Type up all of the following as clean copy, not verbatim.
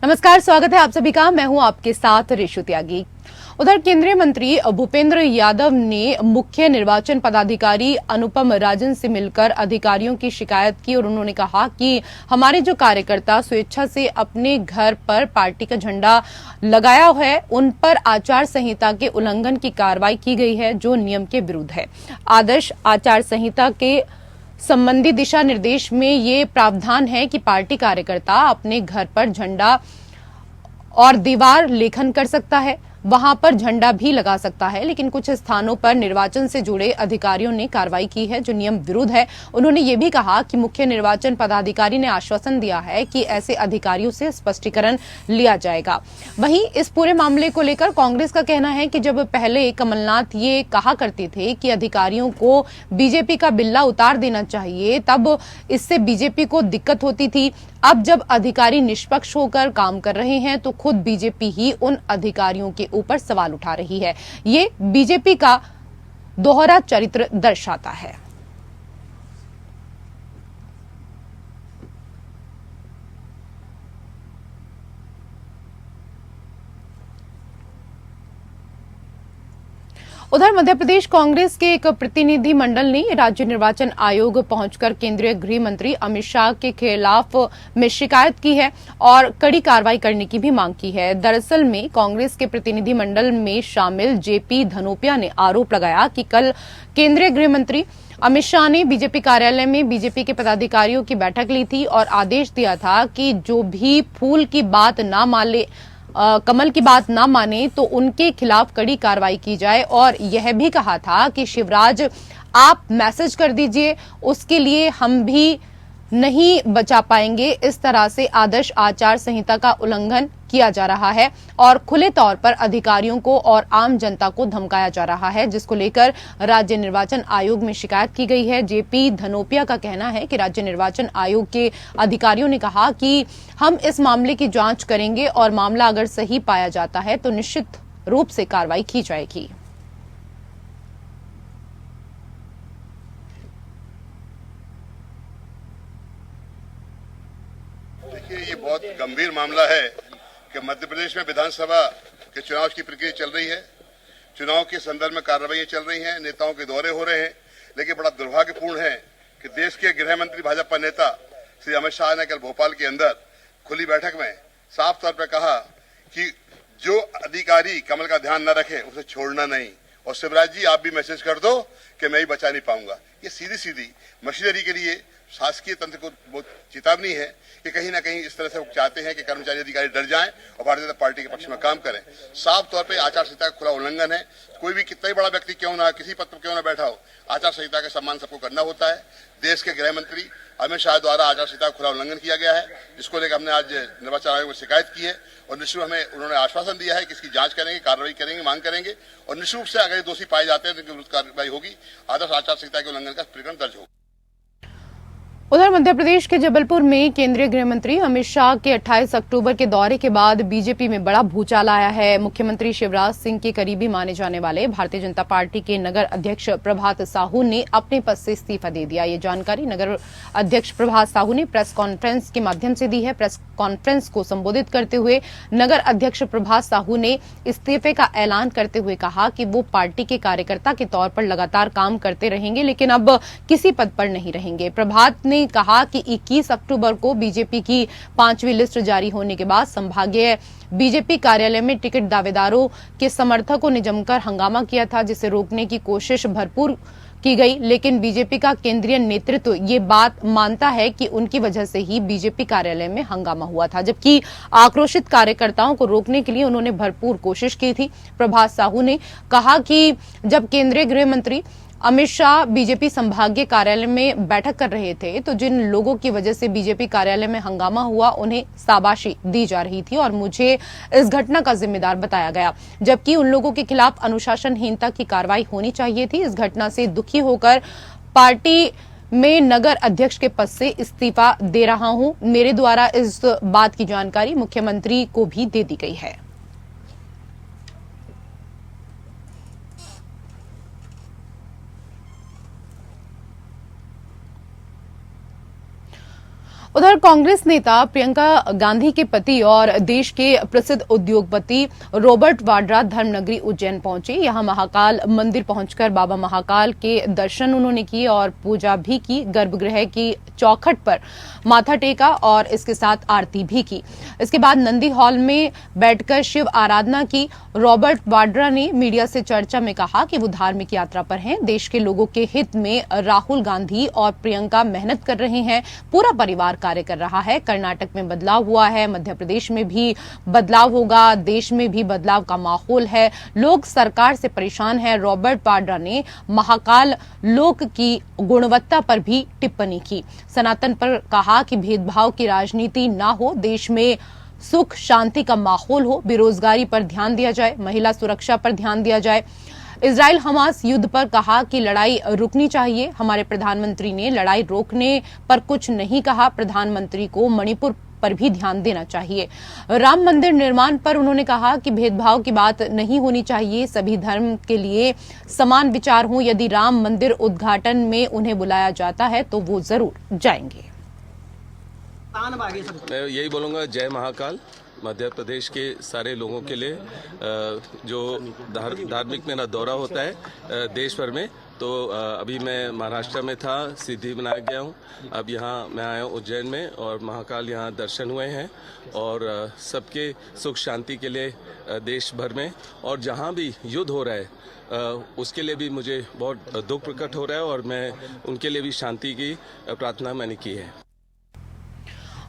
नमस्कार, स्वागत है आप सभी का। मैं हूं आपके साथ ऋषु त्यागी। उधर केंद्रीय मंत्री भूपेंद्र यादव ने मुख्य निर्वाचन पदाधिकारी अनुपम राजन से मिलकर अधिकारियों की शिकायत की और उन्होंने कहा कि हमारे जो कार्यकर्ता स्वेच्छा से अपने घर पर पार्टी का झंडा लगाया है, उन पर आचार संहिता के उल्लंघन की कार्रवाई की गई है, जो नियम के विरुद्ध है। आदर्श आचार संहिता के संबंधी दिशा निर्देश में ये प्रावधान है कि पार्टी कार्यकर्ता अपने घर पर झंडा और दीवार लेखन कर सकता है, वहां पर झंडा भी लगा सकता है, लेकिन कुछ स्थानों पर निर्वाचन से जुड़े अधिकारियों ने कार्रवाई की है, जो नियम विरुद्ध है। उन्होंने ये भी कहा कि मुख्य निर्वाचन पदाधिकारी ने आश्वासन दिया है कि ऐसे अधिकारियों से स्पष्टीकरण लिया जाएगा। वहीं इस पूरे मामले को लेकर कांग्रेस का कहना है कि जब पहले कमलनाथ ये कहा करते थे कि अधिकारियों को बीजेपी का बिल्ला उतार देना चाहिए, तब इससे बीजेपी को दिक्कत होती थी। अब जब अधिकारी निष्पक्ष होकर काम कर रहे हैं, तो खुद बीजेपी ही उन अधिकारियों के ऊपर सवाल उठा रही है। ये बीजेपी का दोहरा चरित्र दर्शाता है। उधर मध्य प्रदेश कांग्रेस के एक प्रतिनिधि मंडल ने राज्य निर्वाचन आयोग पहुंचकर केंद्रीय गृह मंत्री अमित शाह के खिलाफ में शिकायत की है और कड़ी कार्रवाई करने की भी मांग की है। दरअसल में कांग्रेस के प्रतिनिधि मंडल में शामिल जेपी धनोपिया ने आरोप लगाया कि कल केंद्रीय गृह मंत्री अमित शाह ने बीजेपी कार्यालय में बीजेपी के पदाधिकारियों की बैठक ली थी और आदेश दिया था कि जो भी फूल की बात ना माने, कमल की बात ना माने, तो उनके खिलाफ कड़ी कार्रवाई की जाए। और यह भी कहा था कि शिवराज आप मैसेज कर दीजिए, उसके लिए हम भी नहीं बचा पाएंगे। इस तरह से आदर्श आचार संहिता का उल्लंघन किया जा रहा है और खुले तौर पर अधिकारियों को और आम जनता को धमकाया जा रहा है, जिसको लेकर राज्य निर्वाचन आयोग में शिकायत की गई है। जेपी धनोपिया का कहना है कि राज्य निर्वाचन आयोग के अधिकारियों ने कहा कि हम इस मामले की जांच करेंगे और मामला अगर सही पाया जाता है तो निश्चित रूप से कार्रवाई की जाएगी। देखिए, ये बहुत गंभीर मामला है कि मध्य प्रदेश में विधानसभा के चुनाव की प्रक्रिया चल रही है। चुनाव के संदर्भ में कार्रवाई चल रही हैं, नेताओं के दौरे हो रहे हैं, लेकिन बड़ा दुर्भाग्यपूर्ण है कि देश के गृह मंत्री भाजपा नेता श्री अमित शाह ने कल भोपाल के अंदर खुली बैठक में साफ तौर पर कहा कि जो अधिकारी कमल का ध्यान न रखे उसे छोड़ना नहीं, और शिवराज जी आप भी मैसेज कर दो कि मैं ही बचा नहीं पाऊंगा। ये सीधी सीधी मशीनरी के लिए शासकीय तंत्र को बहुत चेतावनी है कि कहीं ना कहीं इस तरह से वो चाहते हैं कि कर्मचारी अधिकारी डर जाएं और भारतीय जनता पार्टी के पक्ष में काम करें। साफ तौर पे आचार संहिता का खुला उल्लंघन है। कोई भी कितना ही बड़ा व्यक्ति क्यों ना, किसी पद पर क्यों ना बैठा हो, आचार संहिता का सम्मान सबको करना होता है। देश के गृह मंत्री अमित शाह द्वारा आचार संहिता का खुला उल्लंघन किया गया है, जिसको लेकर हमने आज निर्वाचन आयोग में शिकायत की है और निश्चित हमें उन्होंने आश्वासन दिया है कि इसकी जांच करेंगे, कार्रवाई करेंगे, मांग करेंगे और निश्चित रूप से अगर दोषी पाए जाते हैं तो उनके विरुद्ध कार्रवाई होगी। आदर्श आचार संहिता के उल्लंघन का प्रकरण दर्ज होगा। उधर मध्य प्रदेश के जबलपुर में केंद्रीय गृह मंत्री अमित शाह के 28 अक्टूबर के दौरे के बाद बीजेपी में बड़ा भूचाल आया है। मुख्यमंत्री शिवराज सिंह के करीबी माने जाने वाले भारतीय जनता पार्टी के नगर अध्यक्ष प्रभात साहू ने अपने पद से इस्तीफा दे दिया। ये जानकारी नगर अध्यक्ष प्रभात साहू ने प्रेस कॉन्फ्रेंस के माध्यम से दी है। प्रेस कॉन्फ्रेंस को संबोधित करते हुए नगर अध्यक्ष प्रभात साहू ने इस्तीफे का ऐलान करते हुए कहा कि वो पार्टी के कार्यकर्ता के तौर पर लगातार काम करते रहेंगे, लेकिन अब किसी पद पर नहीं रहेंगे। प्रभात ने कहा कि 21 अक्टूबर को बीजेपी की 5वीं लिस्ट जारी होने के बाद संभागीय बीजेपी कार्यालय में टिकट दावेदारों के समर्थकों ने जमकर हंगामा किया था, जिसे रोकने की कोशिश भरपूर की गई, लेकिन बीजेपी का केंद्रीय नेतृत्व ये बात मानता है कि उनकी वजह से ही बीजेपी कार्यालय में हंगामा हुआ था, जबकि आक्रोशित कार्यकर्ताओं को रोकने के लिए उन्होंने भरपूर कोशिश की थी। प्रभात साहू ने कहा कि जब केंद्रीय गृह मंत्री अमित शाह बीजेपी संभागीय कार्यालय में बैठक कर रहे थे, तो जिन लोगों की वजह से बीजेपी कार्यालय में हंगामा हुआ उन्हें शाबाशी दी जा रही थी और मुझे इस घटना का जिम्मेदार बताया गया, जबकि उन लोगों के खिलाफ अनुशासनहीनता की कार्रवाई होनी चाहिए थी। इस घटना से दुखी होकर पार्टी में नगर अध्यक्ष के पद से इस्तीफा दे रहा हूं। मेरे द्वारा इस बात की जानकारी मुख्यमंत्री को भी दे दी गई है। उधर कांग्रेस नेता प्रियंका गांधी के पति और देश के प्रसिद्ध उद्योगपति रॉबर्ट वाड्रा धर्मनगरी उज्जैन पहुंचे। यहां महाकाल मंदिर पहुंचकर बाबा महाकाल के दर्शन उन्होंने किए और पूजा भी की। गर्भगृह की चौखट पर माथा टेका और इसके साथ आरती भी की। इसके बाद नंदी हॉल में बैठकर शिव आराधना की। रॉबर्ट वाड्रा ने मीडिया से चर्चा में कहा कि वो धार्मिक यात्रा पर हैं। देश के लोगों के हित में राहुल गांधी और प्रियंका मेहनत कर रहे हैं। पूरा परिवार कार्य कर रहा है। कर्नाटक में बदलाव हुआ है, मध्य प्रदेश में भी बदलाव होगा, देश में भी बदलाव का माहौल है। लोग सरकार से परेशान हैं। रॉबर्ट वाड्रा ने महाकाल लोक की गुणवत्ता पर भी टिप्पणी की। सनातन पर कहा कि भेदभाव की राजनीति ना हो, देश में सुख शांति का माहौल हो, बेरोजगारी पर ध्यान दिया जाए, महिला सुरक्षा पर ध्यान दिया जाए। इजराइल हमास युद्ध पर कहा कि लड़ाई रुकनी चाहिए। हमारे प्रधानमंत्री ने लड़ाई रोकने पर कुछ नहीं कहा। प्रधानमंत्री को मणिपुर पर भी ध्यान देना चाहिए। राम मंदिर निर्माण पर उन्होंने कहा कि भेदभाव की बात नहीं होनी चाहिए, सभी धर्म के लिए समान विचार हों। यदि राम मंदिर उद्घाटन में उन्हें बुलाया जाता है तो वो जरूर जाएंगे। मैं यही बोलूँगा, जय महाकाल। मध्य प्रदेश के सारे लोगों के लिए जो धार्मिक मेरा दौरा होता है देश भर में, तो अभी मैं महाराष्ट्र में था, सिद्धिविनायक गया हूँ। अब यहाँ मैं आया हूँ उज्जैन में और महाकाल यहाँ दर्शन हुए हैं और सबके सुख शांति के लिए देश भर में और जहाँ भी युद्ध हो रहा है उसके लिए भी मुझे बहुत दुख प्रकट हो रहा है और मैं उनके लिए भी शांति की प्रार्थना मैंने की है।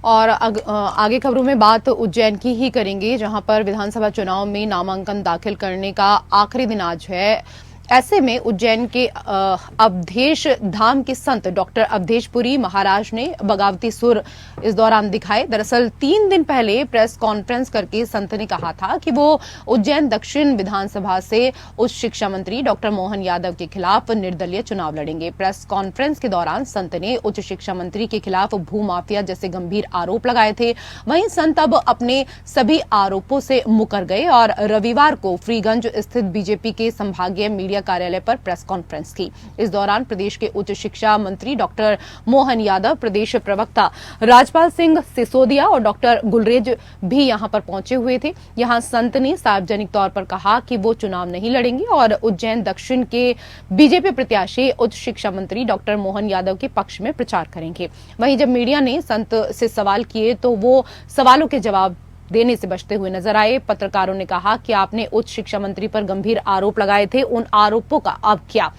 और आगे खबरों में बात उज्जैन की ही करेंगे, जहां पर विधानसभा चुनाव में नामांकन दाखिल करने का आखिरी दिन आज है। ऐसे में उज्जैन के अवधेश धाम के संत डॉक्टर अवधेशपुरी महाराज ने बगावती सुर इस दौरान दिखाए। दरअसल 3 दिन पहले प्रेस कॉन्फ्रेंस करके संत ने कहा था कि वो उज्जैन दक्षिण विधानसभा से उच्च शिक्षा मंत्री डॉक्टर मोहन यादव के खिलाफ निर्दलीय चुनाव लड़ेंगे। प्रेस कॉन्फ्रेंस के दौरान संत ने उच्च शिक्षा मंत्री के खिलाफ भूमाफिया जैसे गंभीर आरोप लगाए थे। वहीं संत अब अपने सभी आरोपों से मुकर गए और रविवार को फ्रीगंज स्थित बीजेपी के संभागीय मीडिया कार्यालय पर प्रेस कॉन्फ्रेंस की। इस दौरान प्रदेश के उच्च शिक्षा मंत्री डॉक्टर मोहन यादव, प्रदेश प्रवक्ता राजपाल सिंह सिसोदिया और डॉक्टर गुलरेज भी यहां पर पहुंचे हुए थे। यहां संत ने सार्वजनिक तौर पर कहा कि वो चुनाव नहीं लड़ेंगे और उज्जैन दक्षिण के बीजेपी प्रत्याशी उच्च शिक्षा मंत्री डॉक्टर मोहन यादव के पक्ष में प्रचार करेंगे। वहीं जब मीडिया ने संत से सवाल किए तो वो सवालों के जवाब देने से बचते हुए नजर आए। पत्रकारों ने कहा कि आपने उच्च शिक्षा मंत्री पर गंभीर आरोप लगाए थे, उन आरोपों का अब क्या?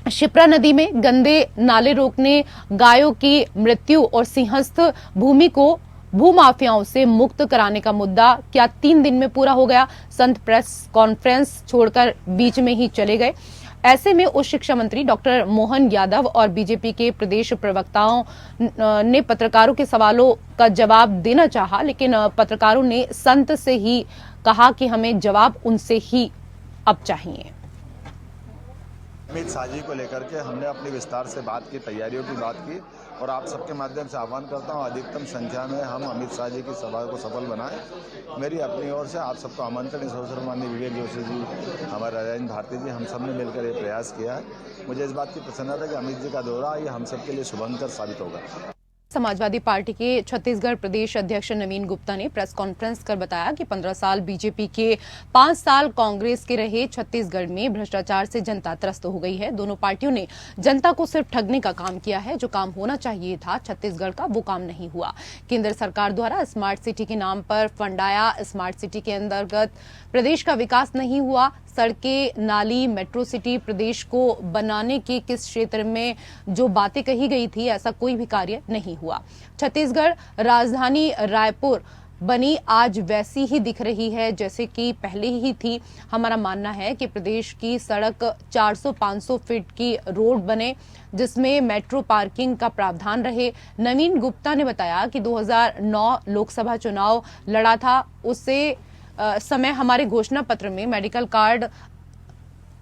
शिप्रा नदी में गंदे नाले रोकने, गायों की मृत्यु और सिंहस्थ भूमि को भूमाफियाओं से मुक्त कराने का मुद्दा क्या 3 दिन में पूरा हो गया? संत प्रेस कॉन्फ्रेंस छोड़कर बीच में ही चले गए। ऐसे में उच्च शिक्षा मंत्री डॉक्टर मोहन यादव और बीजेपी के प्रदेश प्रवक्ताओं ने पत्रकारों के सवालों का जवाब देना चाहा, लेकिन पत्रकारों ने संत से ही कहा कि हमें जवाब उनसे ही अब चाहिए। अमित शाह जी को लेकर के हमने अपनी विस्तार से बात की, तैयारियों की बात की और आप सबके माध्यम से आह्वान करता हूं अधिकतम संख्या में हम अमित शाह जी की सभा को सफल बनाएं। मेरी अपनी ओर से आप सबको आमंत्रण। इस अवसर माननीय विवेक जोशी जी, हमारे राजेंद्र भारती जी, हम सब ने मिलकर ये प्रयास किया है। मुझे इस बात की प्रसन्नता है कि अमित जी का दौरा ये हम सबके लिए शुभंकर साबित होगा। समाजवादी पार्टी के छत्तीसगढ़ प्रदेश अध्यक्ष नवीन गुप्ता ने प्रेस कॉन्फ्रेंस कर बताया कि 15 साल बीजेपी के 5 साल कांग्रेस के रहे छत्तीसगढ़ में भ्रष्टाचार से जनता त्रस्त हो गई है। दोनों पार्टियों ने जनता को सिर्फ ठगने का काम किया है। जो काम होना चाहिए था छत्तीसगढ़ का, वो काम नहीं हुआ। केंद्र सरकार द्वारा स्मार्ट सिटी के नाम पर फंड आया, स्मार्ट सिटी के अंतर्गत प्रदेश का विकास नहीं हुआ। सड़कें, नाली, मेट्रो सिटी प्रदेश को बनाने के किस क्षेत्र में जो बातें कही गई थी, ऐसा कोई भी कार्य नहीं हुआ। छत्तीसगढ़ राजधानी रायपुर बनी आज वैसी ही दिख रही है जैसे कि पहले ही थी। हमारा मानना है कि प्रदेश की सड़क 400-500 फीट की रोड बने जिसमें मेट्रो पार्किंग का प्रावधान रहे। नवीन गुप्ता ने बताया कि 2009 लोकसभा चुनाव लड़ा था, उससे समय हमारे घोषणा पत्र में मेडिकल कार्ड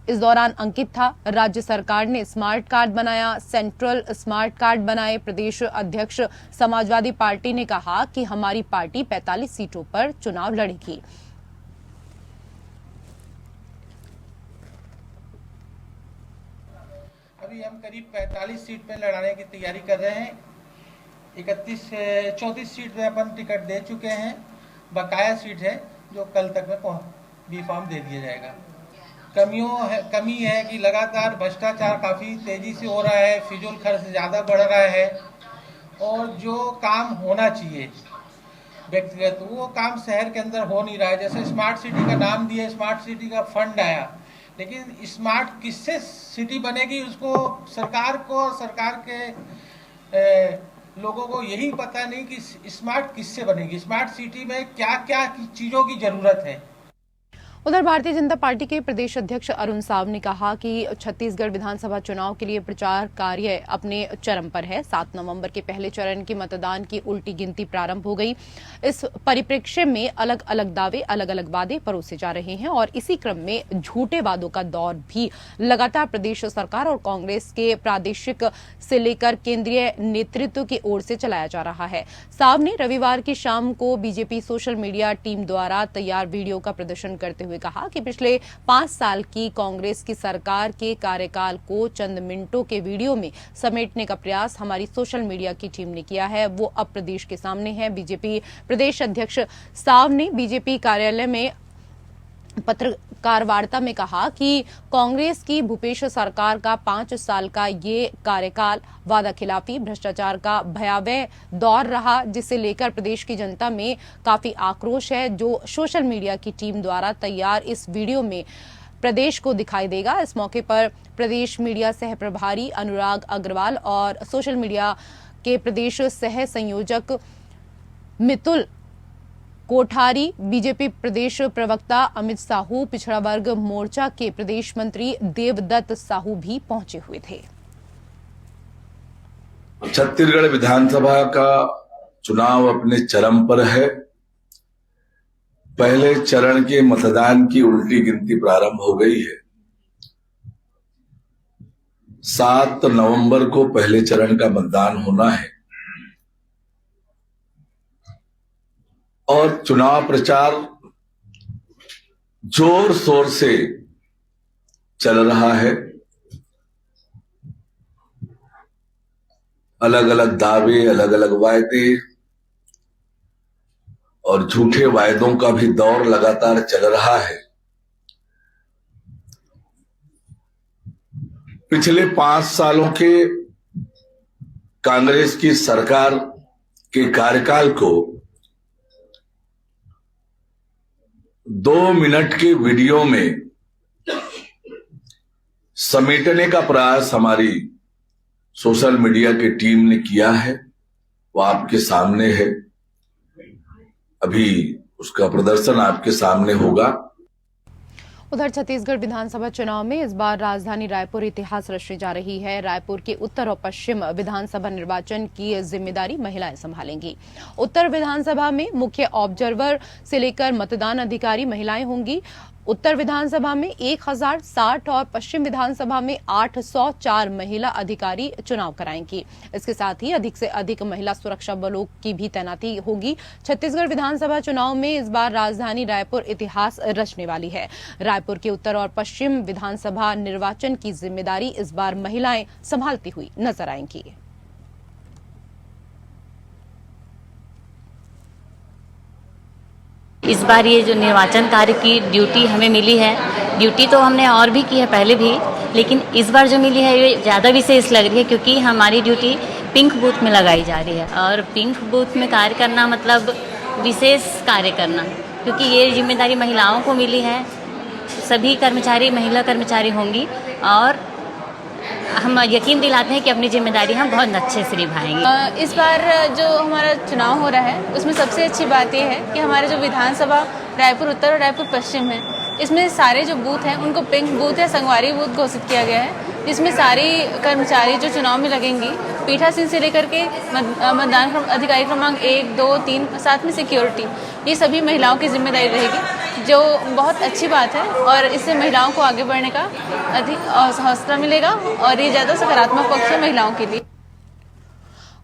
इस दौरान अंकित था। राज्य सरकार ने स्मार्ट कार्ड बनाया, सेंट्रल स्मार्ट कार्ड बनाए। प्रदेश अध्यक्ष समाजवादी पार्टी ने कहा कि हमारी पार्टी 45 सीटों पर चुनाव लड़ेगी। अभी हम करीब 45 सीट पे लड़ाने की तैयारी कर रहे हैं 34 सीट पे अपन टिकट दे चुके हैं, बकाया सीट है जो कल तक में बी फॉर्म दे दिया जाएगा। कमी है कि लगातार भ्रष्टाचार काफ़ी तेज़ी से हो रहा है, फिजूल खर्च ज़्यादा बढ़ रहा है और जो काम होना चाहिए व्यक्तिगत वो काम शहर के अंदर हो नहीं रहा है। जैसे स्मार्ट सिटी का नाम दिया, स्मार्ट सिटी का फंड आया, लेकिन स्मार्ट किससे सिटी बनेगी उसको सरकार के लोगों को यही पता नहीं कि स्मार्ट किससे बनेगी, स्मार्ट सिटी में क्या क्या चीज़ों की ज़रूरत है। उधर भारतीय जनता पार्टी के प्रदेश अध्यक्ष अरुण साव ने कहा कि छत्तीसगढ़ विधानसभा चुनाव के लिए प्रचार कार्य अपने चरम पर है। 7 नवंबर के पहले चरण के मतदान की उल्टी गिनती प्रारंभ हो गई। इस परिप्रेक्ष्य में अलग अलग दावे, अलग अलग वादे परोसे जा रहे हैं और इसी क्रम में झूठे वादों का दौर भी लगातार प्रदेश सरकार और कांग्रेस के प्रादेशिक से लेकर केंद्रीय नेतृत्व की ओर से चलाया जा रहा है। साव ने रविवार की शाम को बीजेपी सोशल मीडिया टीम द्वारा तैयार वीडियो का प्रदर्शन करते हुए कहा कि पिछले 5 साल की कांग्रेस की सरकार के कार्यकाल को चंद मिनटों के वीडियो में समेटने का प्रयास हमारी सोशल मीडिया की टीम ने किया है, वो अब प्रदेश के सामने है। बीजेपी प्रदेश अध्यक्ष साव ने बीजेपी कार्यालय में पत्रकार वार्ता में कहा कि कांग्रेस की भूपेश सरकार का 5 साल का ये कार्यकाल वादा खिलाफी, भ्रष्टाचार का भयावह दौर रहा, जिसे लेकर प्रदेश की जनता में काफी आक्रोश है। जो सोशल मीडिया की टीम द्वारा तैयार इस वीडियो में प्रदेश को दिखाई देगा। इस मौके पर प्रदेश मीडिया सह प्रभारी अनुराग अग्रवाल और सोशल मीडिया के प्रदेश सह संयोजक मितुल कोठारी, बीजेपी प्रदेश प्रवक्ता अमित साहू, पिछड़ा वर्ग मोर्चा के प्रदेश मंत्री देवदत्त साहू भी पहुंचे हुए थे। छत्तीसगढ़ विधानसभा का चुनाव अपने चरम पर है। पहले चरण के मतदान की उल्टी गिनती प्रारंभ हो गई है। 7 नवंबर को पहले चरण का मतदान होना है और चुनाव प्रचार जोर शोर से चल रहा है। अलग अलग दावे, अलग अलग वायदे और झूठे वायदों का भी दौर लगातार चल रहा है। पिछले 5 सालों के कांग्रेस की सरकार के कार्यकाल को 2 मिनट के वीडियो में समेटने का प्रयास हमारी सोशल मीडिया की टीम ने किया है, वो आपके सामने है। अभी उसका प्रदर्शन आपके सामने होगा। उधर छत्तीसगढ़ विधानसभा चुनाव में इस बार राजधानी रायपुर इतिहास रचने जा रही है। रायपुर के उत्तर और पश्चिम विधानसभा निर्वाचन की जिम्मेदारी महिलाएं संभालेंगी। उत्तर विधानसभा में मुख्य ऑब्जर्वर से लेकर मतदान अधिकारी महिलाएं होंगी। उत्तर विधानसभा में 1060 और पश्चिम विधानसभा में 804 महिला अधिकारी चुनाव कराएंगी। इसके साथ ही अधिक से अधिक महिला सुरक्षा बलों की भी तैनाती होगी। छत्तीसगढ़ विधानसभा चुनाव में इस बार राजधानी रायपुर इतिहास रचने वाली है। रायपुर के उत्तर और पश्चिम विधानसभा निर्वाचन की जिम्मेदारी इस बार महिलाएं संभालती हुई नजर आएंगी। इस बार ये जो निर्वाचन कार्य की ड्यूटी हमें मिली है, ड्यूटी तो हमने और भी की है पहले भी, लेकिन इस बार जो मिली है ये ज़्यादा विशेष लग रही है क्योंकि हमारी ड्यूटी पिंक बूथ में लगाई जा रही है। और पिंक बूथ में कार्य करना मतलब विशेष कार्य करना, क्योंकि ये जिम्मेदारी महिलाओं को मिली है। सभी कर्मचारी महिला कर्मचारी होंगी और हम यकीन दिलाते हैं कि अपनी जिम्मेदारी हम बहुत अच्छे से निभाएंगे। इस बार जो हमारा चुनाव हो रहा है उसमें सबसे अच्छी बात यह है कि हमारे जो विधानसभा रायपुर उत्तर और रायपुर पश्चिम है, इसमें सारे जो बूथ हैं उनको पिंक बूथ या संगवारी बूथ घोषित किया गया है, जिसमें सारी कर्मचारी जो चुनाव में लगेंगी, पीठासीन से लेकर के मतदान अधिकारी क्रमांक 1, 2, 3, साथ में सिक्योरिटी, ये सभी महिलाओं की जिम्मेदारी रहेगी, जो बहुत अच्छी बात है और इससे महिलाओं को आगे बढ़ने का अधिक हौसला मिलेगा और ये ज़्यादा सकारात्मक पक्ष है महिलाओं के लिए।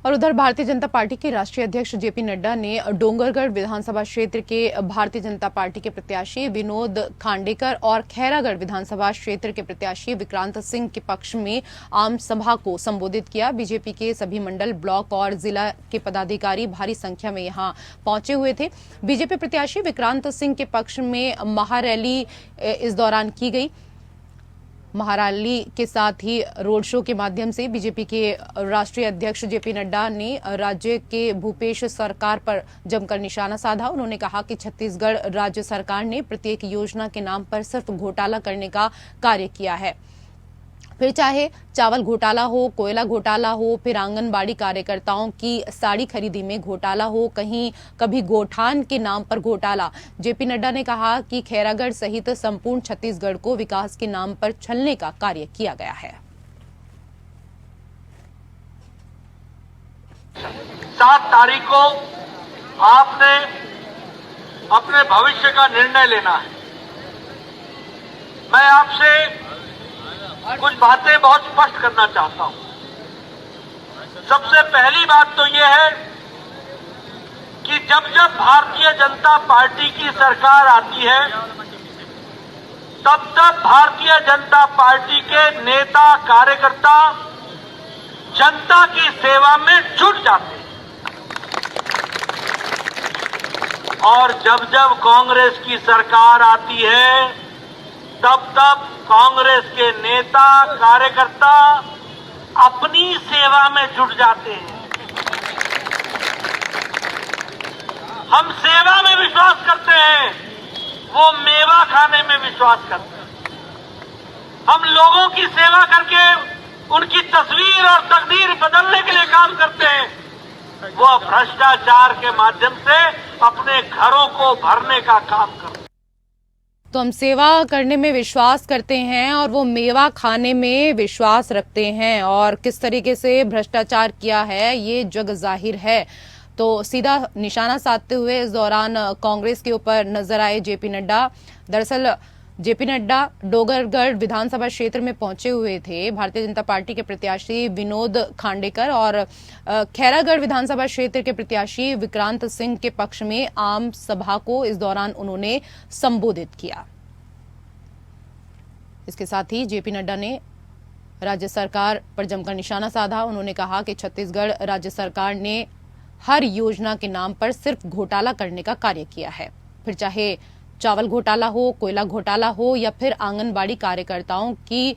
और उधर भारतीय जनता पार्टी के राष्ट्रीय अध्यक्ष जेपी नड्डा ने डोंगरगढ़ विधानसभा क्षेत्र के भारतीय जनता पार्टी के प्रत्याशी विनोद खांडेकर और खैरागढ़ विधानसभा क्षेत्र के प्रत्याशी विक्रांत सिंह के पक्ष में आम सभा को संबोधित किया। बीजेपी के सभी मंडल, ब्लॉक और जिला के पदाधिकारी भारी संख्या में यहां पहुंचे हुए थे। बीजेपी प्रत्याशी विक्रांत सिंह के पक्ष में महारैली इस दौरान की गई। महारैली के साथ ही रोड शो के माध्यम से बीजेपी के राष्ट्रीय अध्यक्ष जेपी नड्डा ने राज्य के भूपेश सरकार पर जमकर निशाना साधा। उन्होंने कहा कि छत्तीसगढ़ राज्य सरकार ने प्रत्येक योजना के नाम पर सिर्फ घोटाला करने का कार्य किया है। फिर चाहे चावल घोटाला हो, कोयला घोटाला हो, फिर आंगनबाड़ी कार्यकर्ताओं की साड़ी खरीदी में घोटाला हो, कहीं कभी गोठान के नाम पर घोटाला। जेपी नड्डा ने कहा कि खैरागढ़ सहित संपूर्ण छत्तीसगढ़ को विकास के नाम पर छलने का कार्य किया गया है। 7 तारीख को आपने अपने भविष्य का निर्णय लेना है। मैं आपसे कुछ बातें बहुत स्पष्ट करना चाहता हूं। सबसे पहली बात तो यह है कि जब जब भारतीय जनता पार्टी की सरकार आती है, तब तब भारतीय जनता पार्टी के नेता कार्यकर्ता जनता की सेवा में जुट जाते हैं, और जब जब कांग्रेस की सरकार आती है, तब तब कांग्रेस के नेता कार्यकर्ता अपनी सेवा में जुट जाते हैं। हम सेवा में विश्वास करते हैं, वो मेवा खाने में विश्वास करते हैं। हम लोगों की सेवा करके उनकी तस्वीर और तकदीर बदलने के लिए काम करते हैं। वो भ्रष्टाचार के माध्यम से अपने घरों को भरने का काम करते हैं। तो हम सेवा करने में विश्वास करते हैं और वो मेवा खाने में विश्वास रखते हैं, और किस तरीके से भ्रष्टाचार किया है ये जग जाहिर है। तो सीधा निशाना साधते हुए इस दौरान कांग्रेस के ऊपर नजर आए जेपी नड्डा। दरअसल जेपी नड्डा डोंगरगढ़ विधानसभा क्षेत्र में पहुंचे हुए थे। भारतीय जनता पार्टी के प्रत्याशी विनोद खांडेकर और खैरागढ़ विधानसभा क्षेत्र के प्रत्याशी विक्रांत सिंह के पक्ष में आम सभा को इस दौरान उन्होंने संबोधित किया। इसके साथ ही जेपी नड्डा ने राज्य सरकार पर जमकर निशाना साधा। उन्होंने कहा कि छत्तीसगढ़ राज्य सरकार ने हर योजना के नाम पर सिर्फ घोटाला करने का कार्य किया है। फिर चाहे चावल घोटाला हो, कोयला घोटाला हो, या फिर आंगनबाड़ी कार्यकर्ताओं की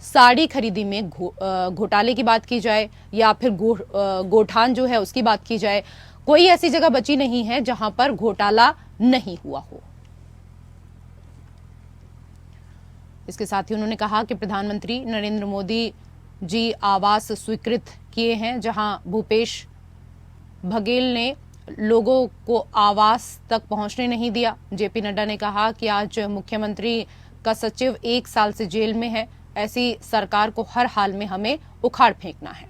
साड़ी खरीदी में घोटाले की बात की जाए, या फिर गोठान जो है उसकी बात की जाए, कोई ऐसी जगह बची नहीं है जहां पर घोटाला नहीं हुआ हो। इसके साथ ही उन्होंने कहा कि प्रधानमंत्री नरेंद्र मोदी जी आवास स्वीकृत किए हैं, जहां भूपेश बघेल ने लोगों को आवास तक पहुंचने नहीं दिया। जेपी नड्डा ने कहा कि आज मुख्यमंत्री का सचिव 1 साल से जेल में है। ऐसी सरकार को हर हाल में हमें उखाड़ फेंकना है।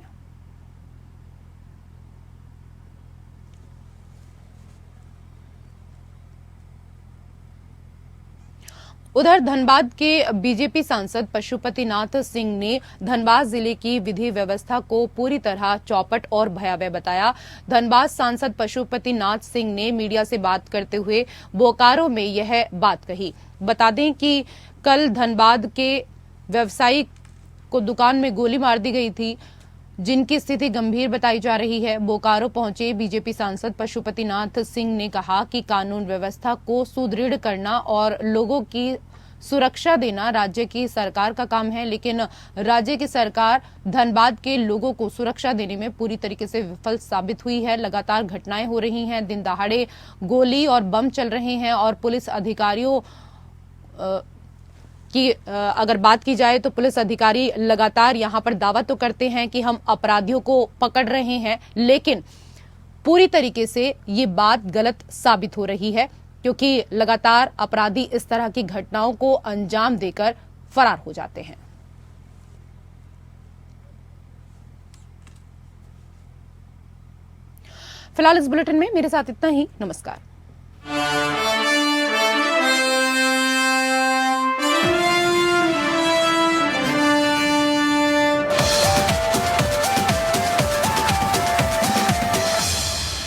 उधर धनबाद के बीजेपी सांसद पशुपतिनाथ सिंह ने धनबाद जिले की विधि व्यवस्था को पूरी तरह चौपट और भयावह बताया। धनबाद सांसद पशुपतिनाथ सिंह ने मीडिया से बात करते हुए बोकारो में यह बात कही। बता दें कि कल धनबाद के व्यवसायी को दुकान में गोली मार दी गई थी, जिनकी स्थिति गंभीर बताई जा रही है। बोकारो पहुंचे बीजेपी सांसद पशुपतिनाथ सिंह ने कहा कि कानून व्यवस्था को सुदृढ़ करना और लोगों की सुरक्षा देना राज्य की सरकार का काम है, लेकिन राज्य की सरकार धनबाद के लोगों को सुरक्षा देने में पूरी तरीके से विफल साबित हुई है। लगातार घटनाएं हो रही हैं, दिन दहाड़े गोली और बम चल रहे हैं, और पुलिस अधिकारियों की अगर बात की जाए तो पुलिस अधिकारी लगातार यहां पर दावा तो करते हैं कि हम अपराधियों को पकड़ रहे हैं, लेकिन पूरी तरीके से ये बात गलत साबित हो रही है, क्योंकि लगातार अपराधी इस तरह की घटनाओं को अंजाम देकर फरार हो जाते हैं। फिलहाल इस बुलेटिन में मेरे साथ इतना ही। नमस्कार।